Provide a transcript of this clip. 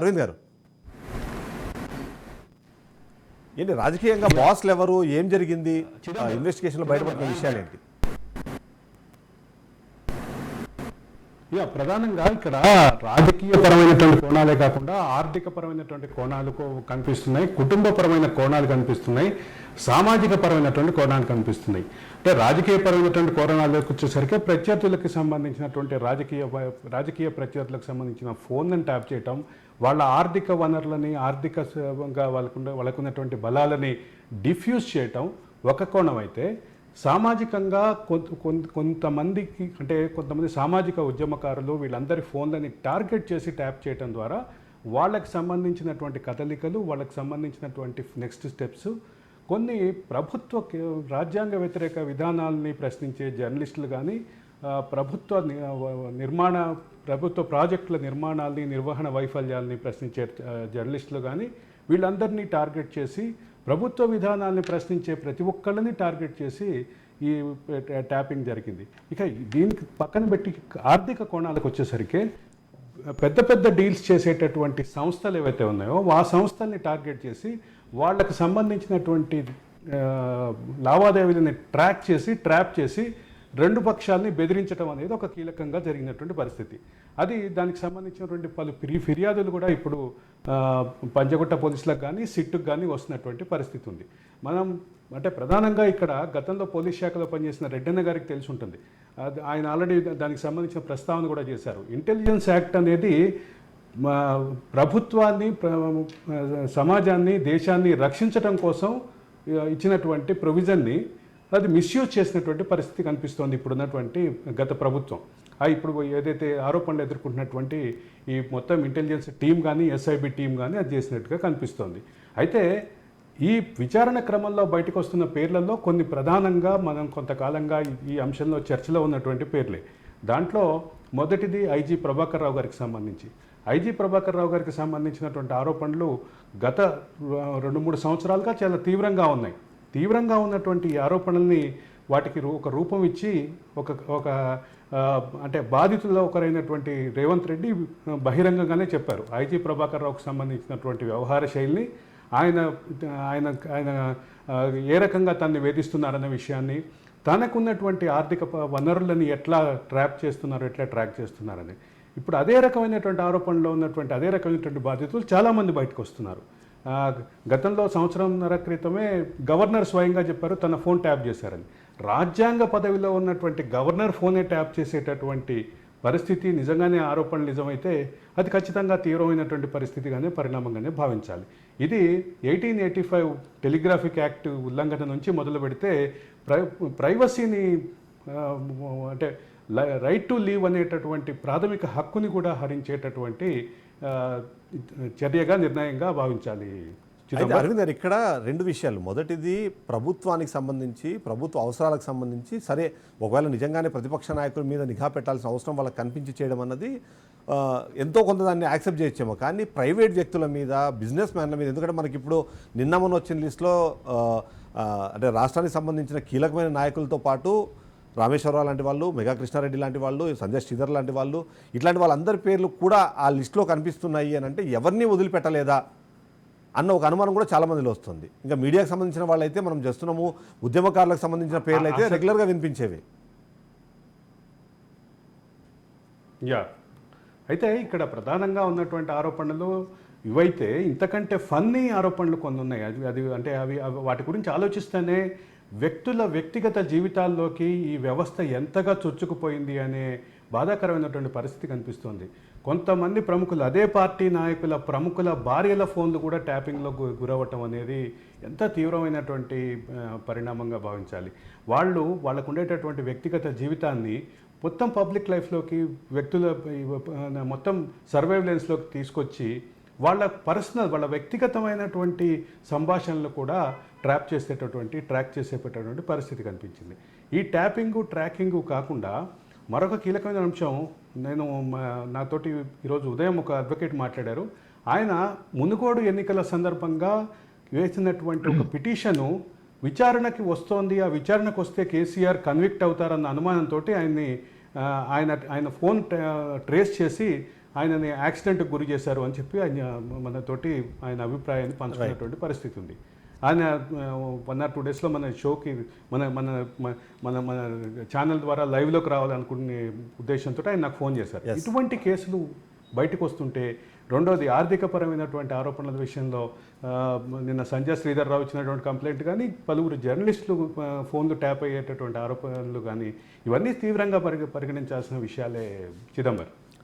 అరవింద్ గారు, ఏంటి రాజకీయంగా బాస్లు ఎవరు, ఏం జరిగింది, ఇన్వెస్టిగేషన్లో బయటపడిన విషయాలు ఏంటి? ప్రధానంగా ఇక్కడ రాజకీయపరమైనటువంటి కోణాలే కాకుండా ఆర్థికపరమైనటువంటి కోణాలు కనిపిస్తున్నాయి, కుటుంబపరమైన కోణాలు కనిపిస్తున్నాయి, సామాజిక పరమైనటువంటి కోణాలు కనిపిస్తున్నాయి. అంటే రాజకీయపరమైనటువంటి కోణాలకు వచ్చేసరికి ప్రత్యర్థులకు సంబంధించినటువంటి రాజకీయ ప్రత్యర్థులకు సంబంధించిన ఫోన్లను ట్యాప్ చేయటం, వాళ్ళ ఆర్థిక వనరులని ఆర్థికంగా వాళ్ళకున్నటువంటి బలాలని డిఫ్యూజ్ చేయటం ఒక కోణం అయితే, సామాజికంగా కొంతమంది సామాజిక ఉద్యమకారులు వీళ్ళందరి ఫోన్లని టార్గెట్ చేసి ట్యాప్ చేయడం ద్వారా వాళ్ళకి సంబంధించినటువంటి కదలికలు, వాళ్ళకి సంబంధించినటువంటి నెక్స్ట్ స్టెప్స్, కొన్ని రాజ్యాంగ వ్యతిరేక విధానాలని ప్రశ్నించే జర్నలిస్టులు కానీ, ప్రభుత్వ ప్రాజెక్టుల నిర్మాణాలని, నిర్వహణ వైఫల్యాలని ప్రశ్నించే జర్నలిస్టులు కానీ, వీళ్ళందరినీ టార్గెట్ చేసి ప్రభుత్వ విధానాలను ప్రశ్నించే ప్రతి ఒక్కళ్ళని టార్గెట్ చేసి ఈ ట్యాపింగ్ జరిగింది. ఇక దీనికి పక్కన పెట్టి ఆర్థిక కోణాలకు వచ్చేసరికి పెద్ద పెద్ద డీల్స్ చేసేటటువంటి సంస్థలు ఏవైతే ఉన్నాయో ఆ సంస్థల్ని టార్గెట్ చేసి వాళ్ళకి సంబంధించినటువంటి లావాదేవీలని ట్రాప్ చేసి రెండు పక్షాలని బెదిరించడం అనేది ఒక కీలకంగా జరిగినటువంటి పరిస్థితి. అది దానికి సంబంధించినటువంటి పలు ఫిర్యాదులు కూడా ఇప్పుడు పంజగుట్ట పోలీసులకు కానీ సిట్టుకు కానీ వస్తున్నటువంటి పరిస్థితి ఉంది. మనం అంటే ప్రధానంగా ఇక్కడ గతంలో పోలీస్ శాఖలో పనిచేసిన రెడ్డన్న గారికి తెలిసి ఉంటుంది. ఆయన ఆల్రెడీ దానికి సంబంధించిన ప్రస్తావన కూడా చేశారు. ఇంటెలిజెన్స్ యాక్ట్ అనేది ప్రభుత్వాన్ని, సమాజాన్ని, దేశాన్ని రక్షించడం కోసం ఇచ్చినటువంటి ప్రొవిజన్ని అది మిస్యూజ్ చేసినటువంటి పరిస్థితి కనిపిస్తోంది ఇప్పుడున్నటువంటి గత ప్రభుత్వం. ఇప్పుడు ఏదైతే ఆరోపణలు ఎదుర్కొంటున్నటువంటి ఈ మొత్తం ఇంటెలిజెన్స్ టీం కానీ, ఎస్ఐబి టీం కానీ అది చేసినట్టుగా కనిపిస్తోంది. అయితే ఈ విచారణ క్రమంలో బయటకు వస్తున్న పేర్లలో కొన్ని ప్రధానంగా మనం కొంతకాలంగా ఈ అంశంలో చర్చలో ఉన్నటువంటి పేర్లే. దాంట్లో మొదటిది ఐజీ ప్రభాకర్ రావు గారికి సంబంధించి. ఐజీ ప్రభాకర్ రావు గారికి సంబంధించినటువంటి ఆరోపణలు గత 2-3 సంవత్సరాలుగా చాలా తీవ్రంగా ఉన్నాయి. తీవ్రంగా ఉన్నటువంటి ఈ ఆరోపణల్ని వాటికి ఒక రూపం ఇచ్చి ఒక అంటే బాధితుల్లో ఒకరైనటువంటి రేవంత్ రెడ్డి బహిరంగంగానే చెప్పారు. ఐజీ ప్రభాకర్ రావుకు సంబంధించినటువంటి వ్యవహార శైలిని ఆయన ఏ రకంగా తనని వేధిస్తున్నారన్న విషయాన్ని, తనకున్నటువంటి ఆర్థిక వనరులని ఎట్లా ట్రాక్ చేస్తున్నారని. ఇప్పుడు అదే రకమైనటువంటి ఆరోపణలో ఉన్నటువంటి అదే రకమైనటువంటి బాధితులు చాలామంది బయటకు వస్తున్నారు. గతంలో 1.5 సంవత్సరం క్రితమే గవర్నర్ స్వయంగా చెప్పారు తన ఫోన్ ట్యాప్ చేశారని. రాజ్యాంగ పదవిలో ఉన్నటువంటి గవర్నర్ ఫోనే ట్యాప్ చేసేటటువంటి పరిస్థితి నిజంగానే ఆరోపణలు నిజమైతే అది ఖచ్చితంగా తీవ్రమైనటువంటి పరిస్థితిగానే, పరిణామంగానే భావించాలి. ఇది 1885 టెలిగ్రాఫిక్ యాక్ట్ ఉల్లంఘన నుంచి మొదలు పెడితే ప్రైవసీని అంటే రైట్ టు లీవ్ అనేటటువంటి ప్రాథమిక హక్కుని కూడా హరించేటటువంటి చర్యగా, నిర్ణయంగా భావించాలి. అరవింద్ గారు, ఇక్కడ 2 విషయాలు. మొదటిది ప్రభుత్వానికి సంబంధించి, ప్రభుత్వ అవసరాలకు సంబంధించి, సరే ఒకవేళ నిజంగానే ప్రతిపక్ష నాయకుల మీద నిఘా పెట్టాల్సిన అవసరం వాళ్ళకి కనిపించి చేయడం అన్నది ఎంతో కొంత దాన్ని యాక్సెప్ట్ చేయొచ్చేమో. కానీ ప్రైవేట్ వ్యక్తుల మీద, బిజినెస్ మ్యాన్ల మీద, ఎందుకంటే మనకి ఇప్పుడు నిన్న వచ్చిన లిస్టులో అంటే రాష్ట్రానికి సంబంధించిన కీలకమైన నాయకులతో పాటు రామేశ్వరరావు లాంటి వాళ్ళు, మెగా కృష్ణారెడ్డి లాంటి వాళ్ళు, సంజయ్ శ్రీధర్ లాంటి వాళ్ళు, ఇట్లాంటి వాళ్ళందరి పేర్లు కూడా ఆ లిస్టులో కనిపిస్తున్నాయి అని అంటే ఎవరిని వదిలిపెట్టలేదా అన్న ఒక అనుమానం కూడా చాలామందిలో వస్తుంది. ఇంకా మీడియాకు సంబంధించిన వాళ్ళైతే మనం చేస్తున్నాము, ఉద్యమకారులకు సంబంధించిన పేర్లు అయితే రెగ్యులర్గా వినిపించేవి. అయితే ఇక్కడ ప్రధానంగా ఉన్నటువంటి ఆరోపణలు ఇవైతే ఇంతకంటే ఫన్నీ ఆరోపణలు కొన్ని ఉన్నాయి. అది అంటే అవి వాటి గురించి ఆలోచిస్తేనే వ్యక్తిగత జీవితాల్లోకి ఈ వ్యవస్థ ఎంతగా చొచ్చుకుపోయింది అనే బాధాకరమైనటువంటి పరిస్థితి కనిపిస్తోంది. కొంతమంది ప్రముఖులు, అదే పార్టీ నాయకుల ప్రముఖుల భార్యల ఫోన్లు కూడా ట్యాపింగ్లో గురవటం అనేది ఎంత తీవ్రమైనటువంటి పరిణామంగా భావించాలి. వాళ్ళకు ఉండేటటువంటి వ్యక్తిగత జీవితాన్ని మొత్తం పబ్లిక్ లైఫ్లోకి, వ్యక్తుల మొత్తం సర్వైలెన్స్లోకి తీసుకొచ్చి వాళ్ళ వ్యక్తిగతమైనటువంటి సంభాషణలు కూడా ట్రాక్ చేసేటటువంటి పరిస్థితి కనిపించింది. ఈ ట్రాకింగు కాకుండా మరొక కీలకమైన అంశం, నాతోటి ఈరోజు ఉదయం ఒక అడ్వకేట్ మాట్లాడారు. ఆయన మునుగోడు ఎన్నికల సందర్భంగా వేసినటువంటి ఒక పిటిషను విచారణకి వస్తోంది, ఆ విచారణకు వస్తే కేసీఆర్ కన్విక్ట్ అవుతారన్న అనుమానంతో ఆయన ఫోన్ ట్రేస్ చేసి ఆయనని యాక్సిడెంట్కి గురి చేశారు అని చెప్పి ఆయన మనతోటి ఆయన అభిప్రాయాన్ని పంచుకున్నటువంటి పరిస్థితి ఉంది. ఆయన 1 or 2 డేస్లో మన షోకి మన మన మన మన ఛానల్ ద్వారా లైవ్లోకి రావాలనుకునే ఉద్దేశంతో ఆయన నాకు ఫోన్ చేశారు. ఇటువంటి కేసులు బయటకు వస్తుంటే, రెండోది ఆర్థికపరమైనటువంటి ఆరోపణల విషయంలో నిన్న సంజయ్ శ్రీధర్ రావు ఇచ్చినటువంటి కంప్లైంట్ కానీ, పలువురు జర్నలిస్టులు ఫోన్లు ట్యాప్ అయ్యేటటువంటి ఆరోపణలు కానీ, ఇవన్నీ తీవ్రంగా పరిగణించాల్సిన విషయాలే చిదంబరం.